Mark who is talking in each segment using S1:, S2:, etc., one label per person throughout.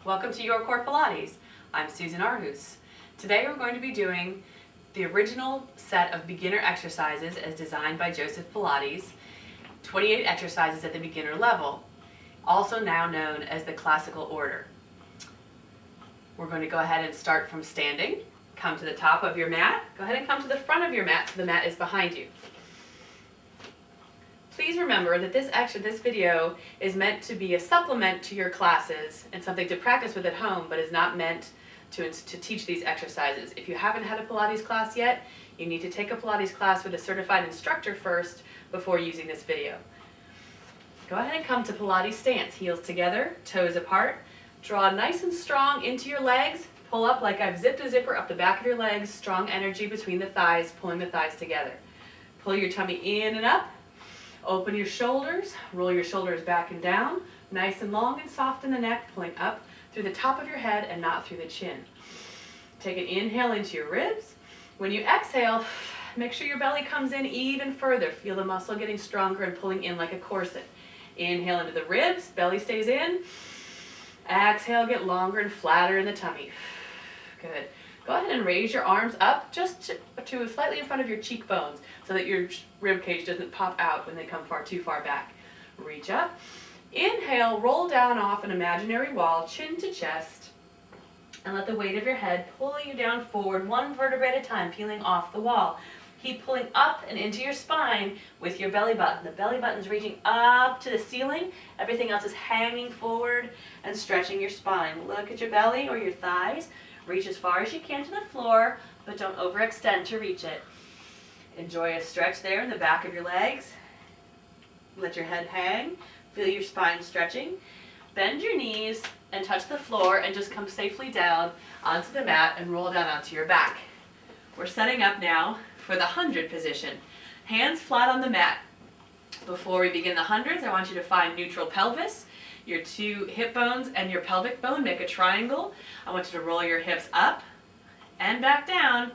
S1: Welcome to YourCore Pilates. I'm Susan Aarhus. Today we're going to be doing the original set of beginner exercises as designed by Joseph Pilates, 28 exercises at the beginner level, also now known as the classical order. We're going to go ahead and start from standing. Come to the top of your mat. Go ahead and come to the front of your mat so the mat is behind you. Please remember that this video is meant to be a supplement to your classes and something to practice with at home, but is not meant to teach these exercises. If you haven't had a Pilates class yet, you need to take a Pilates class with a certified instructor first before using this video. Go ahead and come to Pilates Stance, heels together, toes apart. Draw nice and strong into your legs. Pull up like I've zipped a zipper up the back of your legs. Strong energy between the thighs, pulling the thighs together. Pull your tummy in and up. Open your shoulders, roll your shoulders back and down, nice and long and soft in the neck, pulling up through the top of your head and not through the chin. Take an inhale into your ribs. When you exhale, make sure your belly comes in even further. Feel the muscle getting stronger and pulling in like a corset. Inhale into the ribs, belly stays in. Exhale, get longer and flatter in the tummy. Good. Go ahead and raise your arms up just to slightly in front of your cheekbones so that your rib cage doesn't pop out when they come too far back. Reach up. Inhale, roll down off an imaginary wall, chin to chest, and let the weight of your head pull you down forward one vertebrae at a time, peeling off the wall. Keep pulling up and into your spine with your belly button. The belly button's reaching up to the ceiling. Everything else is hanging forward and stretching your spine. Look at your belly or your thighs. Reach as far as you can to the floor, but don't overextend to reach it. Enjoy a stretch there in the back of your legs. Let your head hang. Feel your spine stretching. Bend your knees and touch the floor and just come safely down onto the mat and roll down onto your back. We're setting up now for the 100 position. Hands flat on the mat. Before we begin the hundreds, I want you to find neutral pelvis. Your two hip bones and your pelvic bone make a triangle. I want you to roll your hips up and back down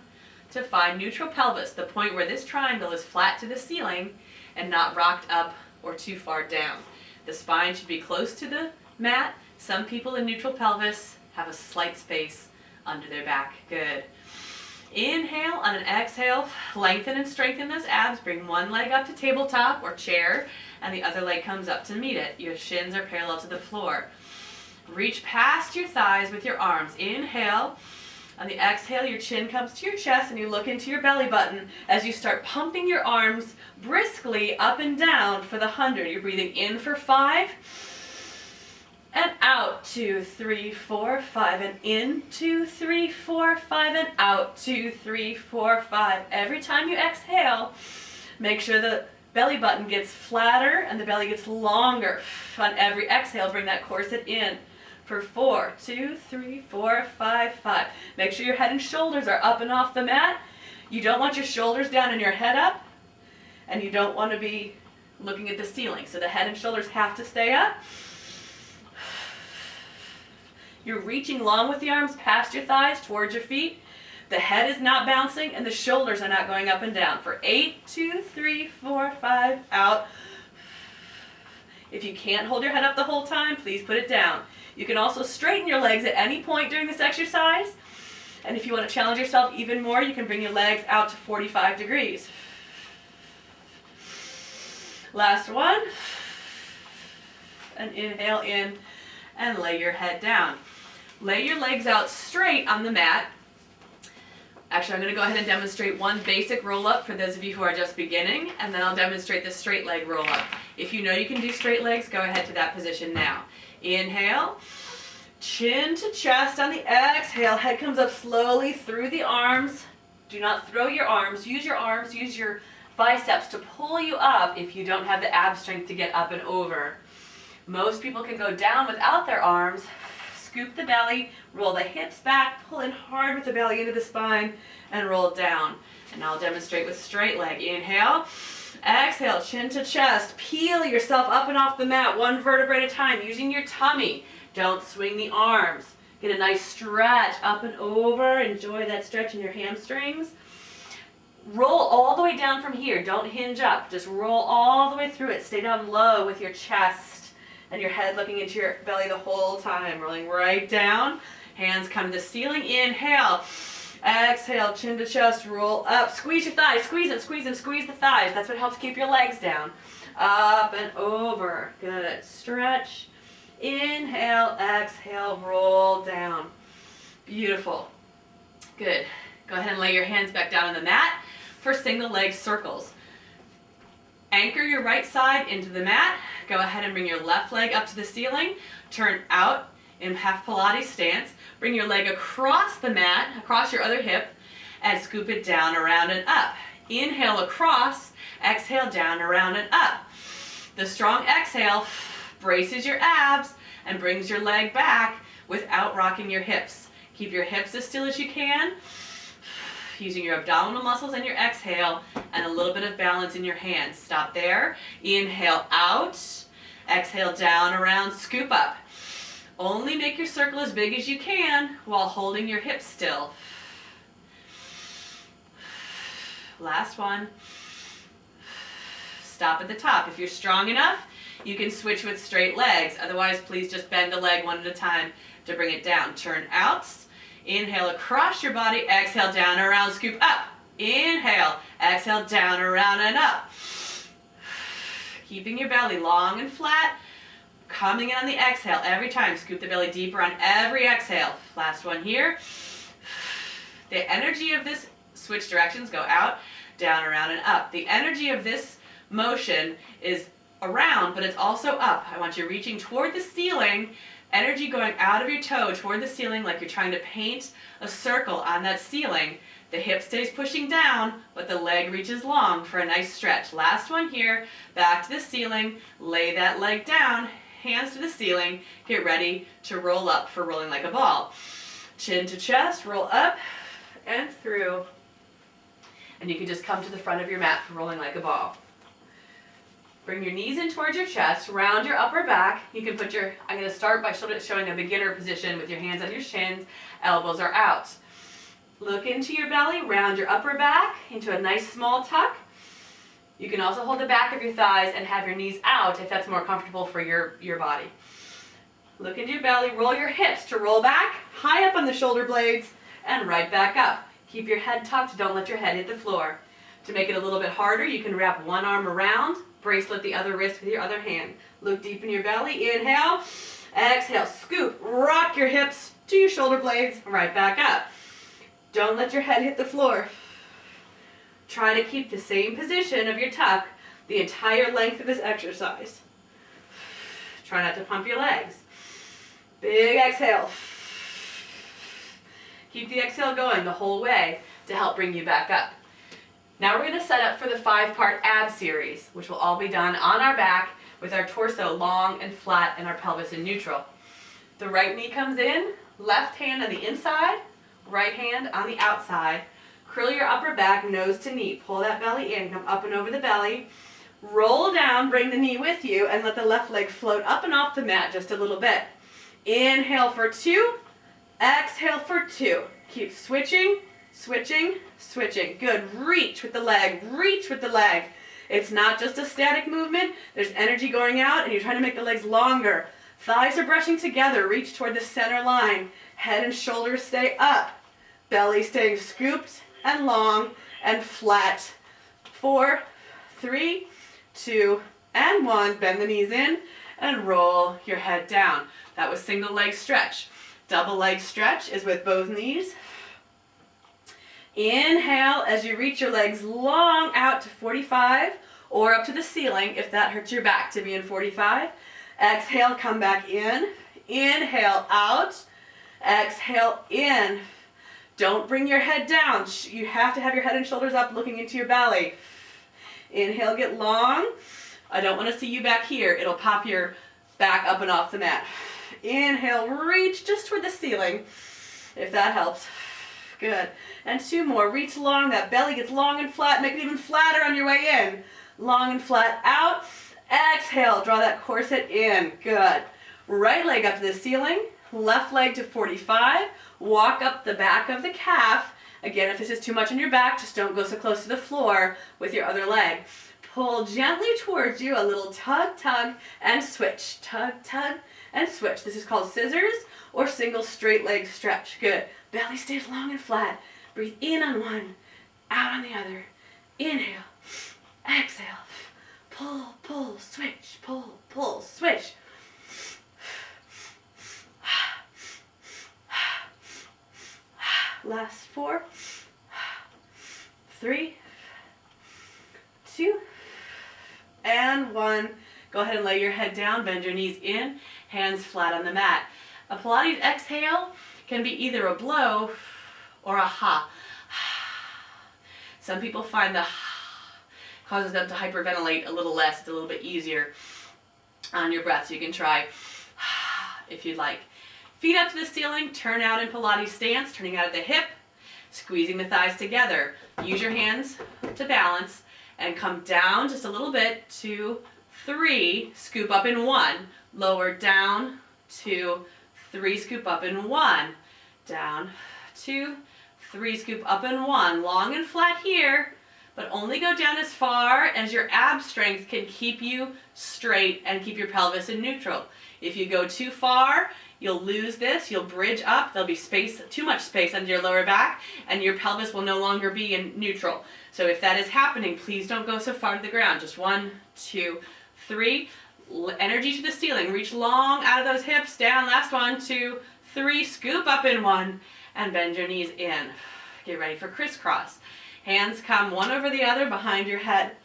S1: to find neutral pelvis, the point where this triangle is flat to the ceiling and not rocked up or too far down. The spine should be close to the mat. Some people in neutral pelvis have a slight space under their back. Good. Inhale, on an exhale, lengthen and strengthen those abs. Bring one leg up to tabletop or chair, and the other leg comes up to meet it. Your shins are parallel to the floor. Reach past your thighs with your arms. Inhale. On the exhale, your chin comes to your chest and you look into your belly button as you start pumping your arms briskly up and down for the 100. You're breathing in for 5 and out 2, 3, 4, 5 and in 2, 3, 4, 5 and out 2, 3, 4, 5. Every time you exhale, make sure the belly button gets flatter and the belly gets longer. On every exhale, bring that corset in for 4, 2, 3, 4, 5, 5. Make sure your head and shoulders are up and off the mat. You don't want your shoulders down and your head up, and you don't want to be looking at the ceiling. So the head and shoulders have to stay up. You're reaching long with the arms past your thighs towards your feet. The head is not bouncing and the shoulders are not going up and down. For 8, 2, 3, 4, 5, out. If you can't hold your head up the whole time, please put it down. You can also straighten your legs at any point during this exercise. And if you want to challenge yourself even more, you can bring your legs out to 45 degrees. Last one. And inhale in and lay your head down. Lay your legs out straight on the mat. Actually, I'm going to go ahead and demonstrate one basic roll-up for those of you who are just beginning, and then I'll demonstrate the straight leg roll-up. If you know you can do straight legs, go ahead to that position now. Inhale, chin to chest on the exhale. Head comes up slowly through the arms. Do not throw your arms. Use your biceps to pull you up if you don't have the ab strength to get up and over. Most people can go down without their arms. Scoop the belly, roll the hips back, pull in hard with the belly into the spine, and roll down. And now I'll demonstrate with straight leg. Inhale, exhale, chin to chest. Peel yourself up and off the mat, one vertebrae at a time, using your tummy. Don't swing the arms. Get a nice stretch up and over. Enjoy that stretch in your hamstrings. Roll all the way down from here. Don't hinge up. Just roll all the way through it. Stay down low with your chest and your head looking into your belly the whole time. Rolling right down. Hands come to the ceiling. Inhale. Exhale, chin to chest, roll up. Squeeze your thighs. Squeeze them, squeeze them, squeeze the thighs. That's what helps keep your legs down. Up and over. Good. Stretch. Inhale, exhale, roll down. Beautiful. Good. Go ahead and lay your hands back down on the mat for single leg circles. Anchor your right side into the mat. Go ahead and bring your left leg up to the ceiling. Turn out in half Pilates stance. Bring your leg across the mat, across your other hip, and scoop it down, around, and up. Inhale across, exhale down, around, and up. The strong exhale braces your abs and brings your leg back without rocking your hips. Keep your hips as still as you can, using your abdominal muscles and your exhale, and a little bit of balance in your hands. Stop there. Inhale out, exhale down, around, scoop up. Only make your circle as big as you can while holding your hips still. Last one. Stop at the top. If you're strong enough, you can switch with straight legs. Otherwise, please just bend a leg one at a time to bring it down. Turn out. Inhale across your body. Exhale down, around, scoop up. Inhale. Exhale down, around, and up. Keeping your belly long and flat. Coming in on the exhale every time. Scoop the belly deeper on every exhale. Last one here. The energy of this, switch directions, go out, down, around, and up. The energy of this motion is around, but it's also up. I want you reaching toward the ceiling, energy going out of your toe toward the ceiling like you're trying to paint a circle on that ceiling. The hip stays pushing down, but the leg reaches long for a nice stretch. Last one here. Back to the ceiling. Lay that leg down. Hands to the ceiling, get ready to roll up for rolling like a ball. Chin to chest, roll up and through. And you can just come to the front of your mat for rolling like a ball. Bring your knees in towards your chest, round your upper back. You can put your, I'm going to start by showing a beginner position with your hands on your shins, elbows are out. Look into your belly, round your upper back into a nice small tuck. You can also hold the back of your thighs and have your knees out if that's more comfortable for your body. Look into your belly, roll your hips to roll back, high up on the shoulder blades, and right back up. Keep your head tucked, don't let your head hit the floor. To make it a little bit harder, you can wrap one arm around, bracelet the other wrist with your other hand. Look deep in your belly, inhale, exhale, scoop, rock your hips to your shoulder blades, right back up. Don't let your head hit the floor. Try to keep the same position of your tuck the entire length of this exercise. Try not to pump your legs. Big exhale. Keep the exhale going the whole way to help bring you back up. Now we're going to set up for the 5-part ab series, which will all be done on our back with our torso long and flat and our pelvis in neutral. The right knee comes in, left hand on the inside, right hand on the outside. Curl your upper back, nose to knee. Pull that belly in, come up and over the belly. Roll down, bring the knee with you, and let the left leg float up and off the mat just a little bit. Inhale for 2, exhale for 2. Keep switching, switching, switching. Good, reach with the leg, reach with the leg. It's not just a static movement. There's energy going out, and you're trying to make the legs longer. Thighs are brushing together, reach toward the center line. Head and shoulders stay up. Belly staying scooped and long and flat. 4, 3, 2, and 1. Bend the knees in and roll your head down. That was single leg stretch. Double leg stretch is with both knees. Inhale as you reach your legs long out to 45 or up to the ceiling if that hurts your back to be in 45. Exhale, come back in. Inhale out. Exhale in. Don't bring your head down. You have to have your head and shoulders up looking into your belly. Inhale, get long. I don't want to see you back here. It'll pop your back up and off the mat. Inhale, reach just toward the ceiling, if that helps. Good. And 2 more. Reach long. That belly gets long and flat. Make it even flatter on your way in. Long and flat out. Exhale. Draw that corset in. Good. Right leg up to the ceiling. Left leg to 45. Walk up the back of the calf. Again, if this is too much on your back, just don't go so close to the floor with your other leg. Pull gently towards you, a little tug, tug, and switch. Tug, tug, and switch. This is called scissors or single straight leg stretch. Good. Belly stays long and flat. Breathe in on one, out on the other. Inhale, exhale. Pull, pull, switch, pull, pull, switch. Last 4, 3, 2, and 1. Go ahead and lay your head down, bend your knees in, hands flat on the mat. A Pilates exhale can be either a blow or a ha. Some people find the ha causes them to hyperventilate a little less. It's a little bit easier on your breath, so you can try if you'd like. Feet up to the ceiling, turn out in Pilates stance, turning out at the hip, squeezing the thighs together. Use your hands to balance and come down just a little bit, 2, 3, scoop up in 1, lower, down, 2, 3, scoop up in 1, down, 2, 3, scoop up in 1. Long and flat here, but only go down as far as your ab strength can keep you straight and keep your pelvis in neutral. If you go too far, you'll lose this, you'll bridge up, there'll be space, too much space under your lower back, and your pelvis will no longer be in neutral. So if that is happening, please don't go so far to the ground. Just 1, 2, 3, energy to the ceiling. Reach long out of those hips, down, last 1, 2, 3, scoop up in 1, and bend your knees in. Get ready for Criss Cross. Hands come one over the other behind your head.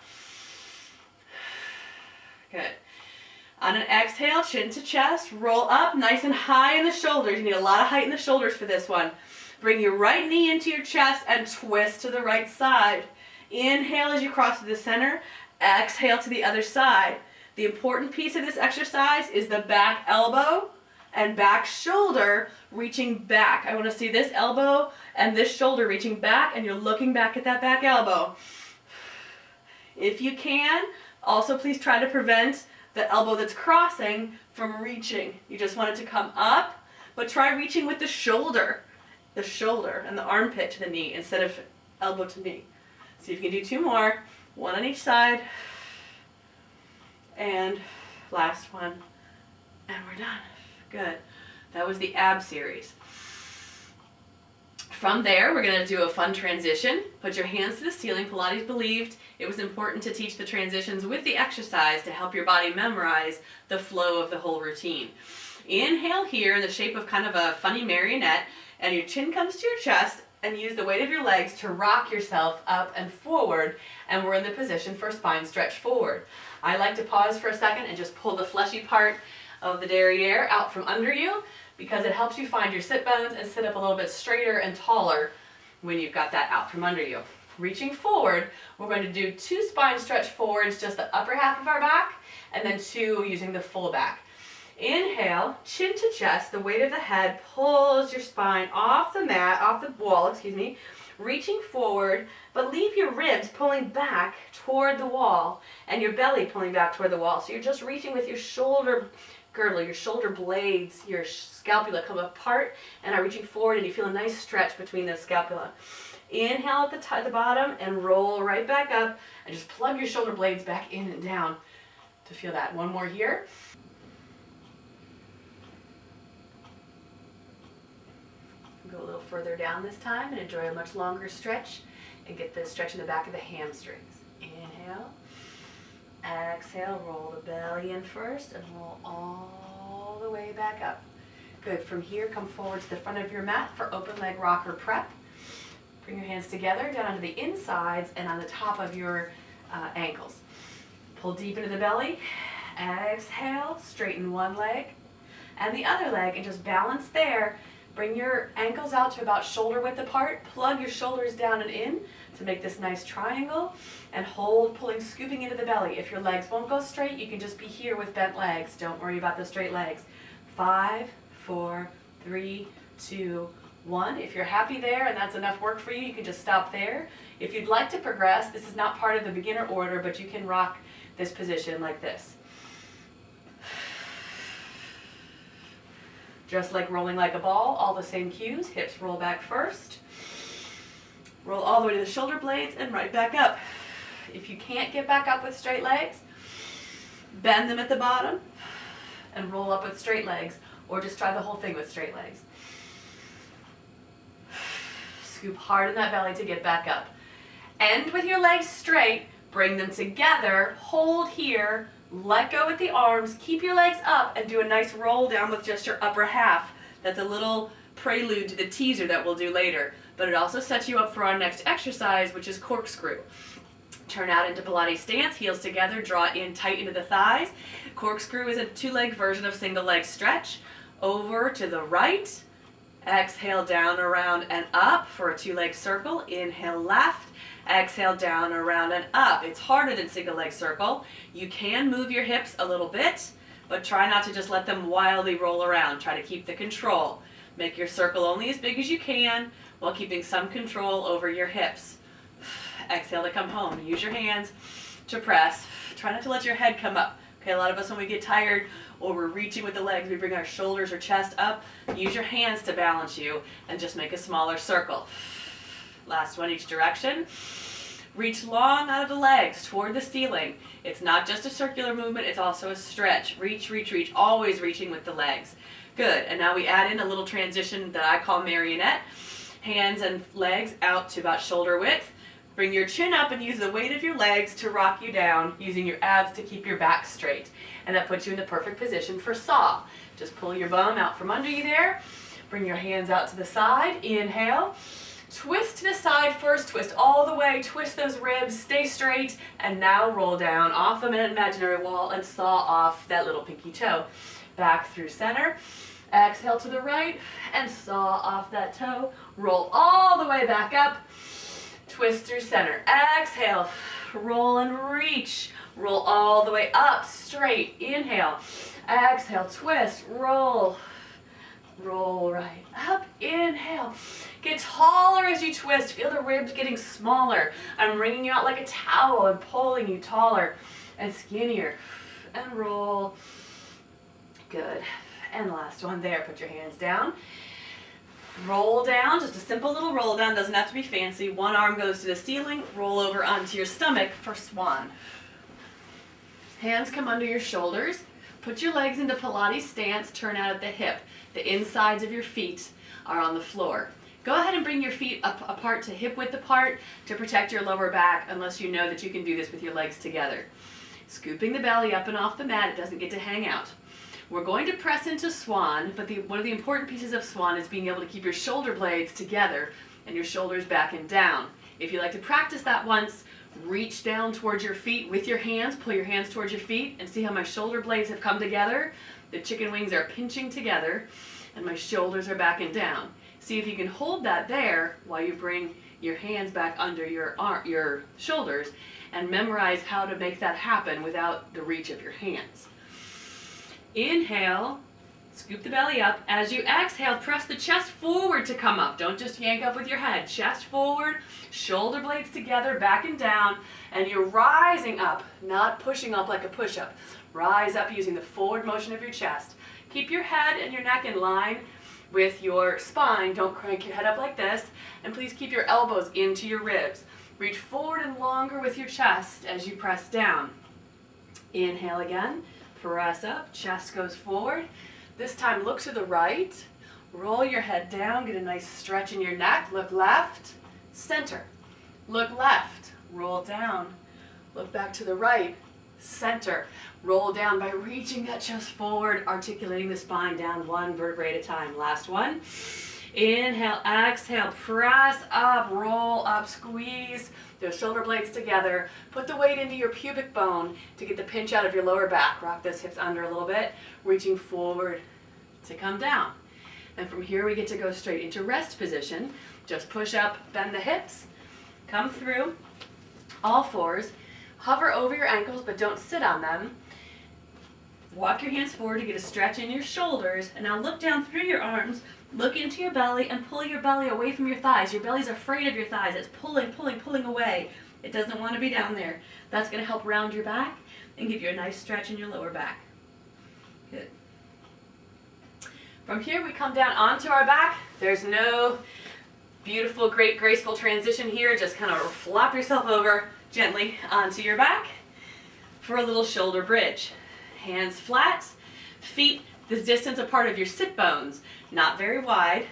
S1: Good. On an exhale, chin to chest, roll up nice and high in the shoulders. You need a lot of height in the shoulders for this one. Bring your right knee into your chest and twist to the right side. Inhale as you cross to the center. Exhale to the other side. The important piece of this exercise is the back elbow and back shoulder reaching back. I want to see this elbow and this shoulder reaching back, and you're looking back at that back elbow. If you can, also please try to prevent the elbow that's crossing from reaching. You just want it to come up, but try reaching with the shoulder and the armpit to the knee instead of elbow to knee. See if you can do 2 more, 1 on each side, and last one, and we're done. Good. That was the ab series. From there, we're going to do a fun transition. Put your hands to the ceiling. Pilates believed it was important to teach the transitions with the exercise to help your body memorize the flow of the whole routine. Inhale here in the shape of kind of a funny marionette, and your chin comes to your chest, and use the weight of your legs to rock yourself up and forward, and we're in the position for spine stretch forward. I like to pause for a second and just pull the fleshy part of the derriere out from under you, because it helps you find your sit bones and sit up a little bit straighter and taller when you've got that out from under you. Reaching forward, we're going to do 2 spine stretch forwards, just the upper half of our back, and then 2 using the full back. Inhale, chin to chest, the weight of the head pulls your spine off the mat, off the wall, reaching forward, but leave your ribs pulling back toward the wall and your belly pulling back toward the wall. So you're just reaching with your shoulder girdle, your shoulder blades, your scapula come apart and are reaching forward, and you feel a nice stretch between the scapula. Inhale at the bottom and roll right back up, and just plug your shoulder blades back in and down to feel that. 1 more here. Go a little further down this time and enjoy a much longer stretch and get the stretch in the back of the hamstrings. Inhale. Exhale, roll the belly in first and roll all the way back up. Good. From here, come forward to the front of your mat for open leg rocker prep. Bring your hands together down onto the insides and on the top of your ankles. Pull deep into the belly. Exhale, straighten one leg and the other leg and just balance there. Bring your ankles out to about shoulder width apart. Plug your shoulders down and in to make this nice triangle, and hold, pulling, scooping into the belly. If your legs won't go straight, you can just be here with bent legs. Don't worry about the straight legs. 5, 4, 3, 2, 1. If you're happy there and that's enough work for you, you can just stop there. If you'd like to progress, this is not part of the beginner order, but you can rock this position like this. Just like rolling like a ball, all the same cues. Hips roll back first. Roll all the way to the shoulder blades and right back up. If you can't get back up with straight legs, bend them at the bottom and roll up with straight legs, or just try the whole thing with straight legs. Scoop hard in that belly to get back up. End with your legs straight, bring them together, hold here, let go with the arms, keep your legs up, and do a nice roll down with just your upper half. That's a little prelude to the teaser that we'll do later, but it also sets you up for our next exercise, which is corkscrew. Turn out into Pilates Stance, heels together, draw in tight into the thighs. Corkscrew is a two-leg version of single leg stretch. Over to the right, exhale down, around, and up for a two-leg circle. Inhale left, exhale down, around, and up. It's harder than single leg circle. You can move your hips a little bit, but try not to just let them wildly roll around. Try to keep the control. Make your circle only as big as you can while keeping some control over your hips. Exhale to come home. Use your hands to press. Try not to let your head come up. Okay, a lot of us when we get tired or we're reaching with the legs, we bring our shoulders or chest up. Use your hands to balance you and just make a smaller circle. Last one, each direction. Reach long out of the legs toward the ceiling. It's not just a circular movement, it's also a stretch. Reach, reach, reach, always reaching with the legs. Good, and now we add in a little transition that I call marionette. Hands and legs out to about shoulder width. Bring your chin up and use the weight of your legs to rock you down, using your abs to keep your back straight. And that puts you in the perfect position for saw. Just pull your bum out from under you there. Bring your hands out to the side. Inhale. Twist to the side first. Twist all the way. Twist those ribs. Stay straight. And now roll down off of an imaginary wall and saw off that little pinky toe. Back through center. Exhale to the right and saw off that toe. Roll all the way back up. Twist through center. Exhale. Roll and reach. Roll all the way up. Straight. Inhale. Exhale. Twist. Roll. Roll right up. Inhale. Get taller as you twist. Feel the ribs getting smaller. I'm wringing you out like a towel and pulling you taller and skinnier. And roll. Good. And last one there. Put your hands down. Roll down, just a simple little roll down, doesn't have to be fancy. One arm goes to the ceiling, roll over onto your stomach for Swan. Hands come under your shoulders. Put your legs into Pilates Stance, turn out at the hip. The insides of your feet are on the floor. Go ahead and bring your feet up apart to hip width apart to protect your lower back, unless you know that you can do this with your legs together. Scooping the belly up and off the mat, it doesn't get to hang out. We're going to press into Swan, but one of the important pieces of Swan is being able to keep your shoulder blades together and your shoulders back and down. If you like to practice that once, reach down towards your feet with your hands, pull your hands towards your feet, and see how my shoulder blades have come together. The chicken wings are pinching together, and my shoulders are back and down. See if you can hold that there while you bring your hands back under your shoulders, and memorize how to make that happen without the reach of your hands. Inhale, scoop the belly up. As you exhale, press the chest forward to come up. Don't just yank up with your head. Chest forward, shoulder blades together, back and down, and you're rising up, not pushing up like a push-up. Rise up using the forward motion of your chest. Keep your head and your neck in line with your spine. Don't crank your head up like this, and please keep your elbows into your ribs. Reach forward and longer with your chest as you press down. Inhale again. Press up, chest goes forward. This time look to the right, roll your head down, get a nice stretch in your neck, look left, center, look left, roll down, look back to the right, center, roll down by reaching that chest forward, articulating the spine down one vertebrae at a time. Last one. Inhale, exhale, press up, roll up, squeeze those shoulder blades together. Put the weight into your pubic bone to get the pinch out of your lower back. Rock those hips under a little bit, reaching forward to come down. And from here we get to go straight into rest position. Just push up, bend the hips, come through, all fours. Hover over your ankles, but don't sit on them. Walk your hands forward to get a stretch in your shoulders, and now look down through your arms, look into your belly, and pull your belly away from your thighs. Your belly's afraid of your thighs. It's pulling, pulling, pulling away. It doesn't want to be down there. That's going to help round your back and give you a nice stretch in your lower back. Good. From here, we come down onto our back. There's no beautiful, great, graceful transition here. Just kind of flop yourself over gently onto your back for a little shoulder bridge. Hands flat, feet this distance apart of your sit bones, not very wide.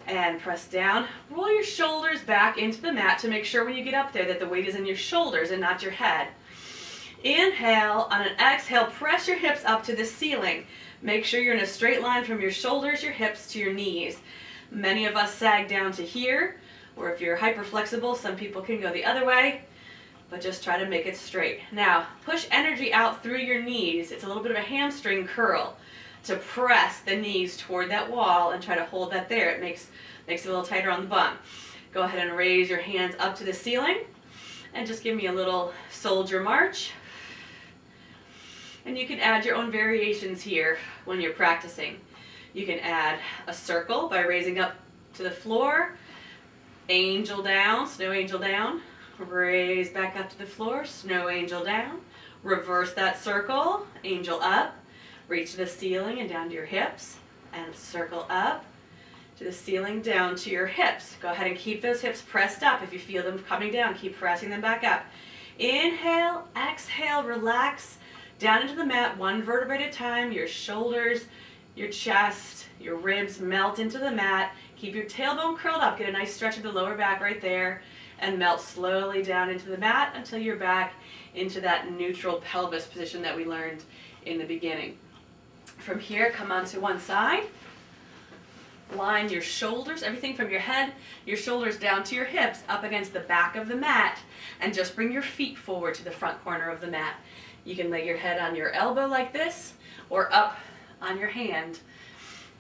S1: And press down. Roll your shoulders back into the mat to make sure when you get up there that the weight is in your shoulders and not your head. Inhale. On an exhale, press your hips up to the ceiling. Make sure you're in a straight line from your shoulders, your hips to your knees. Many of us sag down to here, or if you're hyper flexible, some people can go the other way, but just try to make it straight. Now, push energy out through your knees. It's a little bit of a hamstring curl to press the knees toward that wall and try to hold that there. It makes it a little tighter on the bum. Go ahead and raise your hands up to the ceiling and just give me a little soldier march. And you can add your own variations here when you're practicing. You can add a circle by raising up to the floor, angel down, snow angel down, raise back up to the floor, snow angel down, reverse that circle, angel up, reach to the ceiling and down to your hips, and circle up to the ceiling, down to your hips. Go ahead and keep those hips pressed up. If you feel them coming down, keep pressing them back up. Inhale, exhale, relax down into the mat, one vertebrae at a time. Your shoulders, your chest, your ribs melt into the mat. Keep your tailbone curled up. Get a nice stretch of the lower back right there, and melt slowly down into the mat until you're back into that neutral pelvis position that we learned in the beginning. From here, come onto one side. Line your shoulders, everything from your head, your shoulders down to your hips, up against the back of the mat, and just bring your feet forward to the front corner of the mat. You can lay your head on your elbow like this, or up on your hand,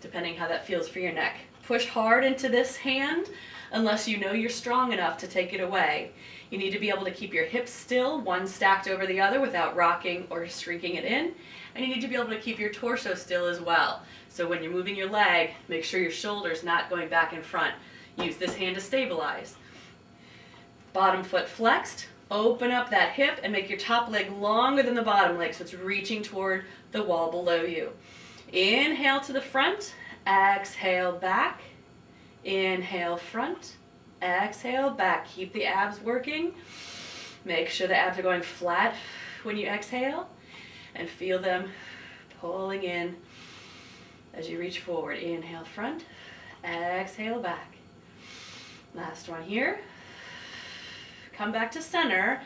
S1: depending how that feels for your neck. Push hard into this hand unless you know you're strong enough to take it away. You need to be able to keep your hips still, one stacked over the other without rocking or shrinking it in. And you need to be able to keep your torso still as well. So when you're moving your leg, make sure your shoulder's not going back in front. Use this hand to stabilize. Bottom foot flexed, open up that hip and make your top leg longer than the bottom leg so it's reaching toward the wall below you. Inhale to the front, exhale back, inhale front, exhale back. Keep the abs working. Make sure the abs are going flat when you exhale, and feel them pulling in as you reach forward. Inhale front, exhale back. Last one here. Come back to center.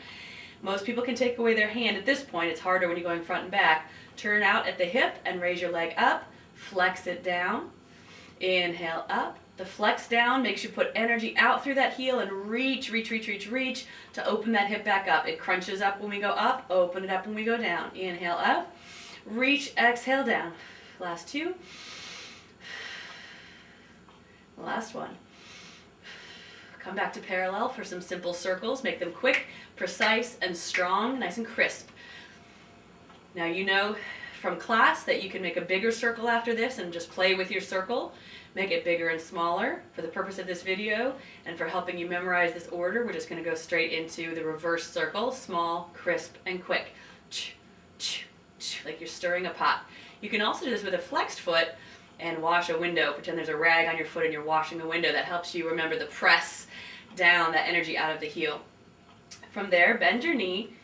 S1: Most people can take away their hand at this point. It's harder when you're going front and back. Turn out at the hip and raise your leg up. Flex it down. Inhale up. The flex down makes you put energy out through that heel and reach to open that hip back up. It crunches up when we go up, open it up when we go down. Inhale up, reach, exhale down. Last two. Last one. Come back to parallel for some simple circles. Make them quick, precise, and strong, nice and crisp. Now you know from class that you can make a bigger circle after this and just play with your circle. Make it bigger and smaller. For the purpose of this video and for helping you memorize this order, we're just going to go straight into the reverse circle, small, crisp, and quick. Like you're stirring a pot. You can also do this with a flexed foot and wash a window. Pretend there's a rag on your foot and you're washing a window. That helps you remember the press down, that energy out of the heel. From there, bend your knee,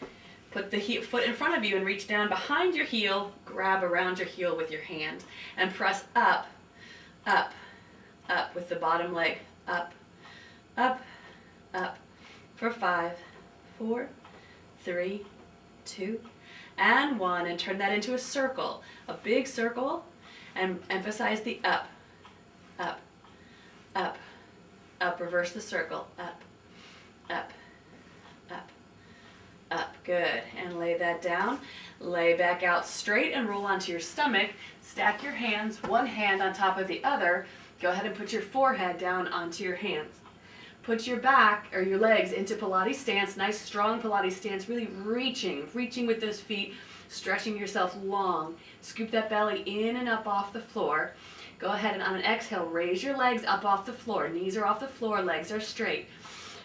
S1: put the foot in front of you and reach down behind your heel, grab around your heel with your hand, and press up, up, up with the bottom leg, up, up, up, for 5, 4, 3, 2, and 1, and turn that into a circle, a big circle, and emphasize the up, up, up, up, reverse the circle, up, up, up, up, good, and lay that down, lay back out straight and roll onto your stomach, stack your hands, one hand on top of the other, go ahead and put your forehead down onto your hands. Put your back or your legs into Pilates stance, nice strong Pilates stance, really reaching with those feet, stretching yourself long. Scoop that belly in and up off the floor. Go ahead and on an exhale, raise your legs up off the floor. Knees are off the floor, legs are straight.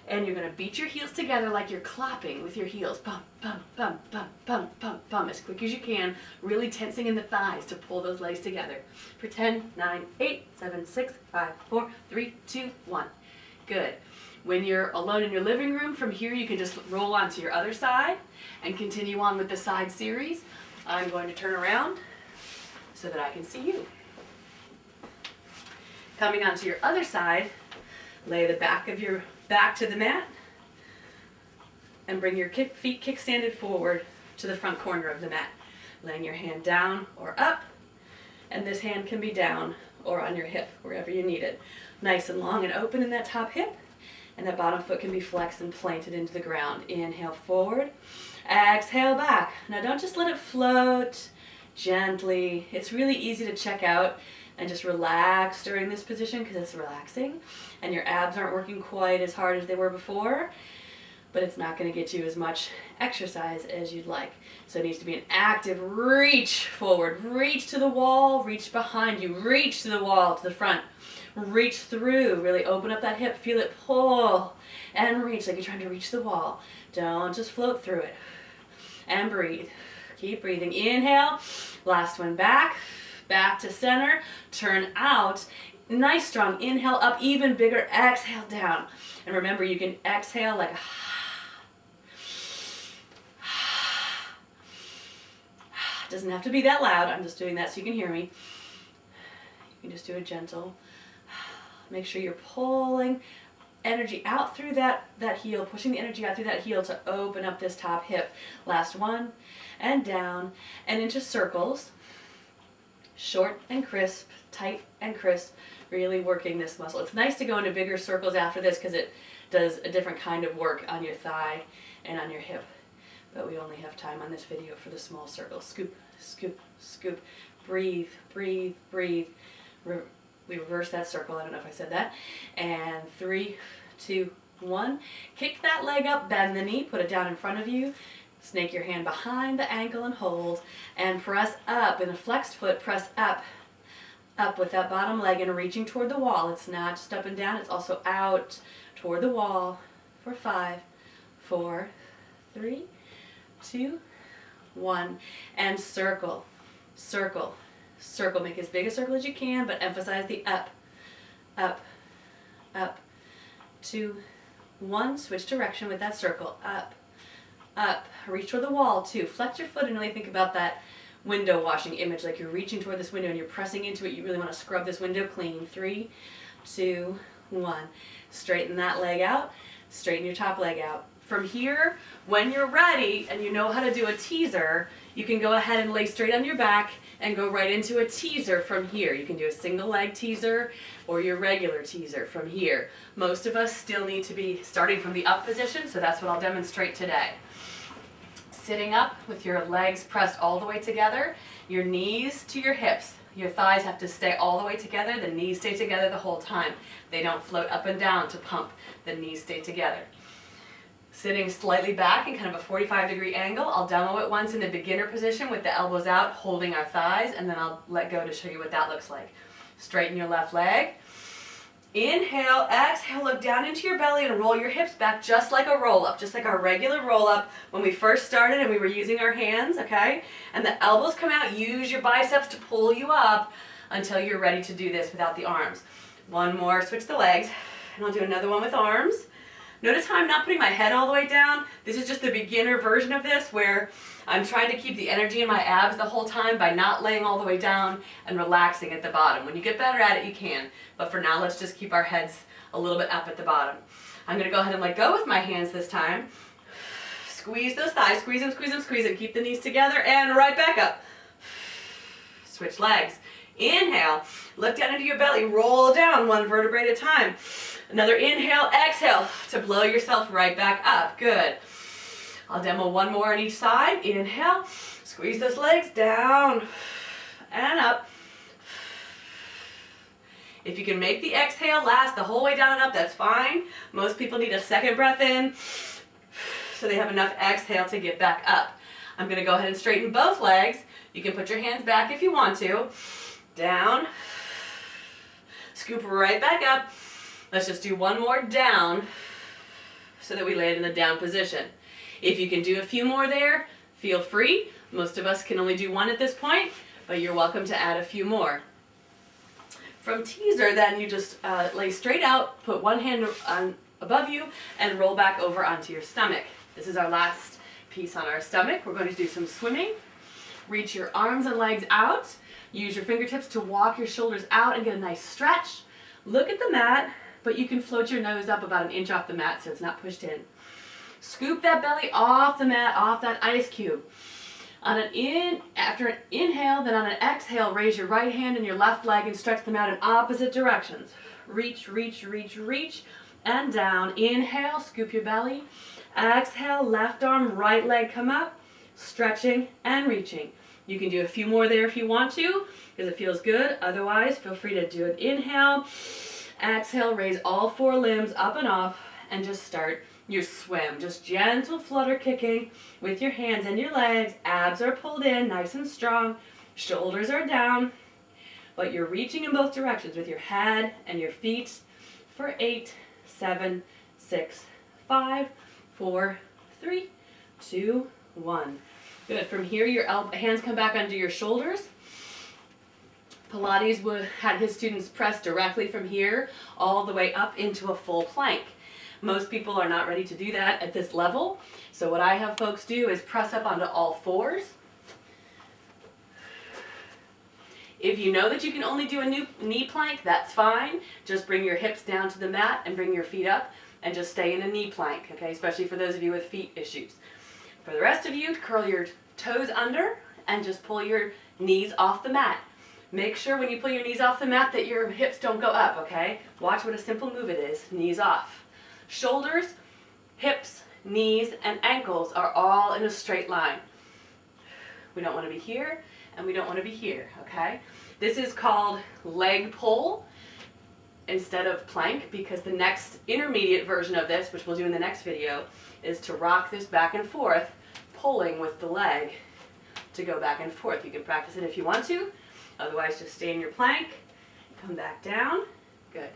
S1: And you're going to beat your heels together like you're clapping with your heels. Bump, bump, bump, bump, bump, bump, bump, as quick as you can, really tensing in the thighs to pull those legs together. For 10, 9, 8, 7, 6, 5, 4, 3, 2, 1. Good. When you're alone in your living room, from here you can just roll onto your other side and continue on with the side series. I'm going to turn around so that I can see you. Coming onto your other side, lay the back of your back to the mat and bring your feet kickstanded forward to the front corner of the mat. Laying your hand down or up, and this hand can be down or on your hip, wherever you need it. Nice and long and open in that top hip, and that bottom foot can be flexed and planted into the ground. Inhale forward, exhale back. Now don't just let it float gently. It's really easy to check out and just relax during this position because it's relaxing and your abs aren't working quite as hard as they were before, but it's not going to get you as much exercise as you'd like. So it needs to be an active reach forward, reach to the wall, reach behind you, reach to the wall, to the front, reach through, really open up that hip, feel it pull and reach like you're trying to reach the wall. Don't just float through it. And breathe. Keep breathing. Inhale, last one back to center, turn out. Nice strong inhale up, even bigger exhale down. And remember, you can exhale like a doesn't have to be that loud. I'm just doing that so you can hear me. You can just do a gentle. Make sure you're pulling energy out through that heel, pushing the energy out through that heel to open up this top hip. Last one, and down, and into circles. Short and crisp, tight and crisp, really working this muscle. It's nice to go into bigger circles after this because it does a different kind of work on your thigh and on your hip. But we only have time on this video for the small circle. Scoop, scoop, scoop. Breathe, breathe, breathe. We reverse that circle. I don't know if I said that. And 3, 2, 1. Kick that leg up, bend the knee, put it down in front of you. Snake your hand behind the ankle and hold. And press up. In a flexed foot, press up. Up with that bottom leg and reaching toward the wall. It's not just up and down, it's also out toward the wall for 5, 4, 3, 2, 1, and circle, circle, circle. Make as big a circle as you can, but emphasize the up, up, up, 2, 1. Switch direction with that circle. Up, up. Reach toward the wall. 2. Flex your foot and really think about that window washing image, like you're reaching toward this window and you're pressing into it. You really want to scrub this window clean. 3, 2, 1. Straighten that leg out. Straighten your top leg out. From here, when you're ready and you know how to do a teaser, you can go ahead and lay straight on your back and go right into a teaser from here. You can do a single leg teaser or your regular teaser from here. Most of us still need to be starting from the up position, so that's what I'll demonstrate today. Sitting up with your legs pressed all the way together, your knees to your hips. Your thighs have to stay all the way together. The knees stay together the whole time. They don't float up and down to pump. The knees stay together. Sitting slightly back in kind of a 45-degree angle. I'll demo it once in the beginner position with the elbows out, holding our thighs, and then I'll let go to show you what that looks like. Straighten your left leg. Inhale, exhale, look down into your belly and roll your hips back just like a roll-up, just like our regular roll-up when we first started and we were using our hands, okay? And the elbows come out. Use your biceps to pull you up until you're ready to do this without the arms. One more, switch the legs, and I'll do another one with arms. Notice how I'm not putting my head all the way down. This is just the beginner version of this where I'm trying to keep the energy in my abs the whole time by not laying all the way down and relaxing at the bottom. When you get better at it, you can. But for now, let's just keep our heads a little bit up at the bottom. I'm going to go ahead and let go with my hands this time. Squeeze those thighs. Squeeze them, squeeze them, squeeze them. Keep the knees together and right back up. Switch legs. Inhale. Look down into your belly. Roll down one vertebrae at a time. Another inhale, exhale to blow yourself right back up. Good. I'll demo one more on each side. Inhale, squeeze those legs down and up. If you can make the exhale last the whole way down and up, that's fine. Most people need a second breath in so they have enough exhale to get back up. I'm going to go ahead and straighten both legs. You can put your hands back if you want to. Down. Scoop right back up. Let's just do one more down so that we land in the down position. If you can do a few more there, feel free. Most of us can only do one at this point, but you're welcome to add a few more. From teaser, then you just lay straight out, put one hand on above you and roll back over onto your stomach. This is our last piece on our stomach. We're going to do some swimming. Reach your arms and legs out. Use your fingertips to walk your shoulders out and get a nice stretch. Look at the mat, but you can float your nose up about 1 inch off the mat so it's not pushed in. Scoop that belly off the mat, off that ice cube. After an inhale, then on an exhale, raise your right hand and your left leg and stretch them out in opposite directions. Reach, reach, reach, reach, and down. Inhale, scoop your belly. Exhale, left arm, right leg come up, stretching and reaching. You can do a few more there if you want to, because it feels good. Otherwise, feel free to do an inhale. Exhale, raise all 4 limbs up and off, and just start your swim. Just gentle flutter kicking with your hands and your legs. Abs are pulled in, nice and strong. Shoulders are down, but you're reaching in both directions with your head and your feet for 8, 7, 6, 5, 4, 3, 2, 1. Good. From here, your hands come back under your shoulders. Pilates had his students press directly from here all the way up into a full plank. Most people are not ready to do that at this level. So what I have folks do is press up onto all 4s. If you know that you can only do a knee plank, that's fine. Just bring your hips down to the mat and bring your feet up and just stay in a knee plank, okay? Especially for those of you with feet issues. For the rest of you, curl your toes under and just pull your knees off the mat. Make sure when you pull your knees off the mat that your hips don't go up, okay? Watch what a simple move it is. Knees off. Shoulders, hips, knees, and ankles are all in a straight line. We don't want to be here, and we don't want to be here, okay? This is called leg pull instead of plank, because the next intermediate version of this, which we'll do in the next video, is to rock this back and forth, pulling with the leg to go back and forth. You can practice it if you want to. Otherwise, just stay in your plank, come back down. Good.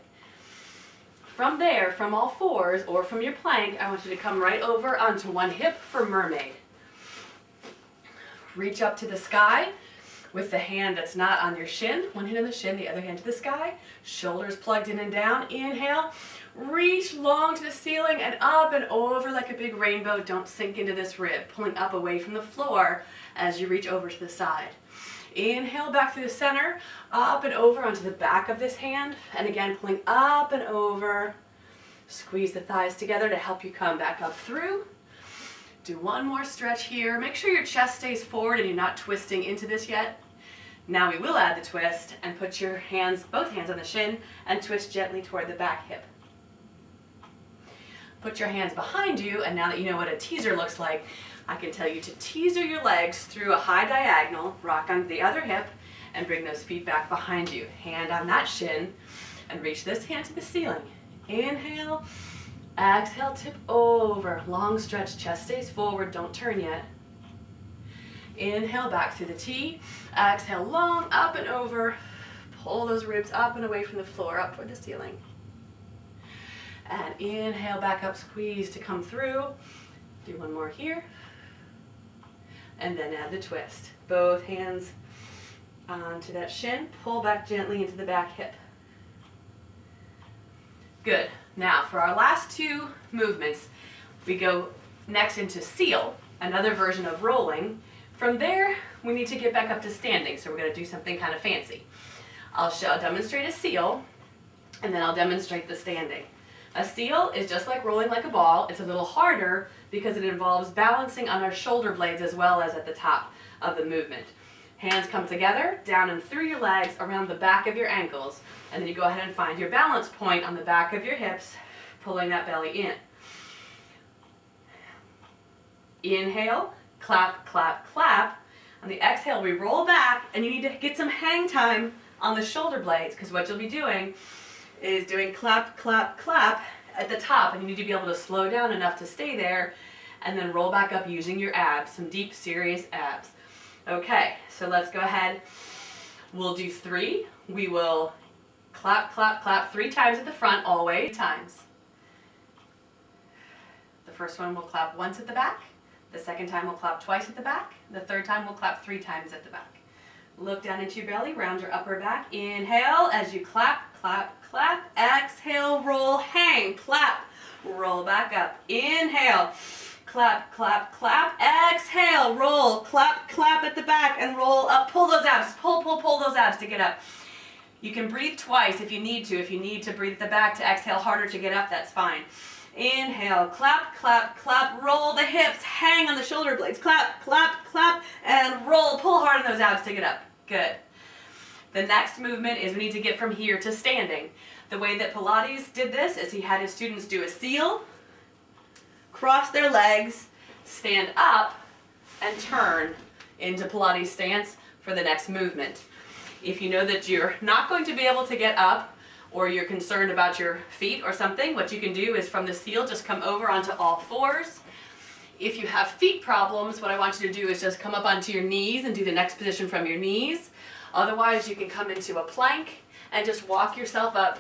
S1: From there, from all 4s or from your plank, I want you to come right over onto one hip for Mermaid. Reach up to the sky with the hand that's not on your shin. One hand on the shin, the other hand to the sky. Shoulders plugged in and down. Inhale. Reach long to the ceiling and up and over like a big rainbow. Don't sink into this rib. Pulling up away from the floor as you reach over to the side. Inhale back through the center, up and over onto the back of this hand, and again pulling up and over. Squeeze the thighs together to help you come back up through. Do one more stretch here. Make sure your chest stays forward and you're not twisting into this yet. Now we will add the twist and put your hands, both hands on the shin, and twist gently toward the back hip. Put your hands behind you, and now that you know what a teaser looks like, I can tell you to teaser your legs through a high diagonal, rock on the other hip, and bring those feet back behind you. Hand on that shin, and reach this hand to the ceiling. Inhale, exhale, tip over. Long stretch, chest stays forward, don't turn yet. Inhale, back through the T. Exhale, long, up and over. Pull those ribs up and away from the floor, up toward the ceiling. And inhale, back up, squeeze to come through. Do one more here. And then add the twist. Both hands onto that shin. Pull back gently into the back hip. Good. Now for our last 2 movements, we go next into seal, another version of rolling. From there, we need to get back up to standing, so we're going to do something kind of fancy. I'll demonstrate a seal, and then I'll demonstrate the standing. A seal is just like rolling like a ball. It's a little harder because it involves balancing on our shoulder blades as well as at the top of the movement. Hands come together, down and through your legs, around the back of your ankles, and then you go ahead and find your balance point on the back of your hips, pulling that belly in. Inhale, clap, clap, clap. On the exhale, we roll back, and you need to get some hang time on the shoulder blades, because what you'll be doing is doing clap, clap, clap at the top, and you need to be able to slow down enough to stay there, and then roll back up using your abs, some deep, serious abs. Okay, so let's go ahead. We'll do 3. We will clap, clap, clap 3 times at the front, always 3 times. The first one we'll clap once at the back. The second time we'll clap twice at the back. The third time we'll clap 3 times at the back. Look down into your belly, round your upper back. Inhale as you clap, clap, clap. Exhale, roll, hang, clap, roll back up. Inhale, clap, clap, clap. Exhale, roll, clap, clap at the back and roll up. Pull those abs, pull, pull, pull those abs to get up. You can breathe twice if you need to. If you need to breathe at the back to exhale harder to get up, that's fine. Inhale, clap, clap, clap, roll the hips, hang on the shoulder blades, clap, clap, clap, and roll, pull hard on those abs to get up. Good. The next movement is we need to get from here to standing. The way that Pilates did this is he had his students do a seal, cross their legs, stand up, and turn into Pilates stance for the next movement. If you know that you're not going to be able to get up, or you're concerned about your feet or something, what you can do is from the seal just come over onto all fours. If you have feet problems, what I want you to do is just come up onto your knees and do the next position from your knees. Otherwise, you can come into a plank and just walk yourself up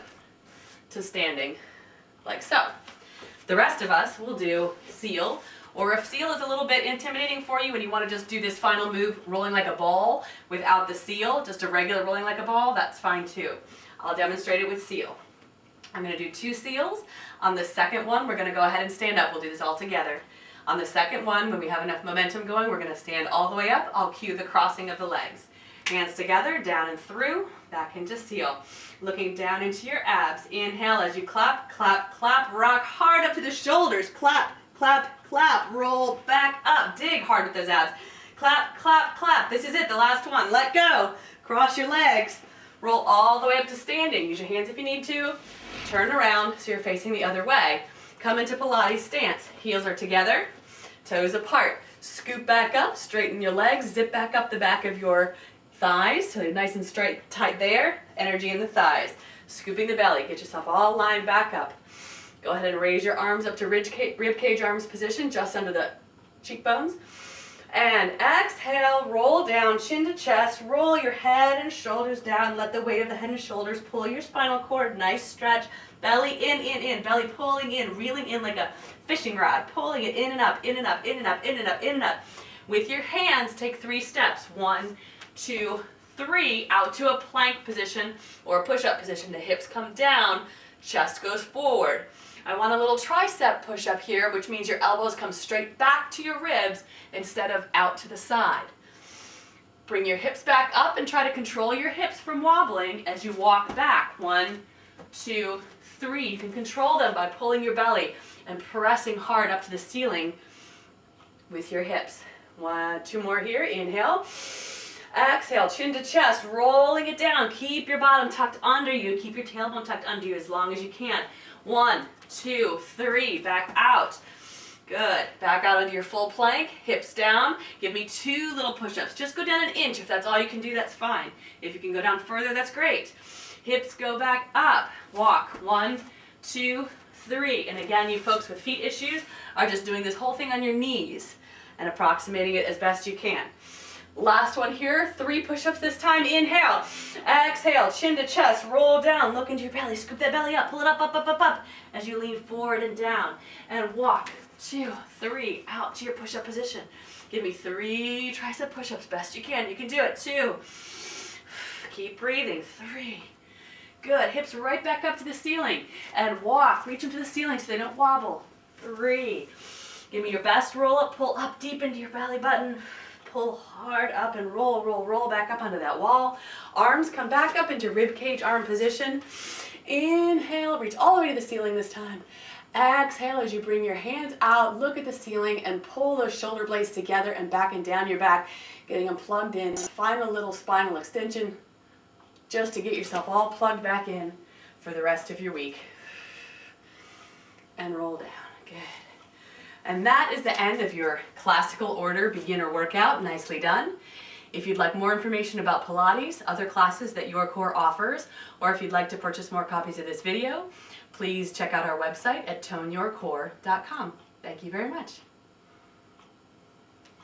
S1: to standing, like so. The rest of us will do seal, or if seal is a little bit intimidating for you and you want to just do this final move rolling like a ball without the seal, just a regular rolling like a ball, that's fine too. I'll demonstrate it with seal. I'm going to do 2 seals. On the second one, we're going to go ahead and stand up. We'll do this all together. On the second one, when we have enough momentum going, we're going to stand all the way up. I'll cue the crossing of the legs. Hands together, down and through, back into seal. Looking down into your abs. Inhale as you clap, clap, clap, rock hard up to the shoulders. Clap, clap, clap, roll back up. Dig hard with those abs. Clap, clap, clap. This is it, the last one. Let go. Cross your legs. Roll all the way up to standing. Use your hands if you need to. Turn around so you're facing the other way. Come into Pilates stance. Heels are together, toes apart. Scoop back up, straighten your legs, zip back up the back of your thighs so you're nice and straight, tight there. Energy in the thighs. Scooping the belly. Get yourself all lined back up. Go ahead and raise your arms up to rib cage arms position, just under the cheekbones. And exhale, roll down, chin to chest, roll your head and shoulders down, let the weight of the head and shoulders pull your spinal cord, nice stretch, belly in, belly pulling in, reeling in like a fishing rod, pulling it in and up, in and up, in and up, in and up, in and up. With your hands, take 3 steps, 1, 2, 3, out to a plank position or a push-up position. The hips come down, chest goes forward. I want a little tricep push-up here, which means your elbows come straight back to your ribs instead of out to the side. Bring your hips back up and try to control your hips from wobbling as you walk back. 1, 2, 3. You can control them by pulling your belly and pressing hard up to the ceiling with your hips. 1, 2 more here. Inhale. Exhale, chin to chest, rolling it down. Keep your bottom tucked under you. Keep your tailbone tucked under you as long as you can. 1, 2, 3, back out. Good. Back out into your full plank, hips down. Give me 2 little push-ups. Just go down 1 inch. If that's all you can do, that's fine. If you can go down further, that's great. Hips go back up. Walk. 1, 2, 3. And again, you folks with feet issues are just doing this whole thing on your knees and approximating it as best you can. Last one here, 3 push-ups this time. Inhale, exhale, chin to chest, roll down, look into your belly, scoop that belly up, pull it up, up, up, up, up, as you lean forward and down, and walk, 2, 3, out to your push-up position. Give me 3 tricep push-ups, best you can do it, 2, keep breathing, 3, good, hips right back up to the ceiling, and walk, reach them to the ceiling so they don't wobble, 3, give me your best roll up, pull up deep into your belly button, pull hard up and roll, roll, roll back up onto that wall. Arms come back up into rib cage arm position. Inhale, reach all the way to the ceiling this time. Exhale as you bring your hands out, look at the ceiling and pull those shoulder blades together and back and down your back, getting them plugged in. Final little spinal extension just to get yourself all plugged back in for the rest of your week. And roll down. Good. And that is the end of your classical order beginner workout. Nicely done. If you'd like more information about Pilates, other classes that YourCore offers, or if you'd like to purchase more copies of this video, please check out our website at toneyourcore.com. Thank you very much.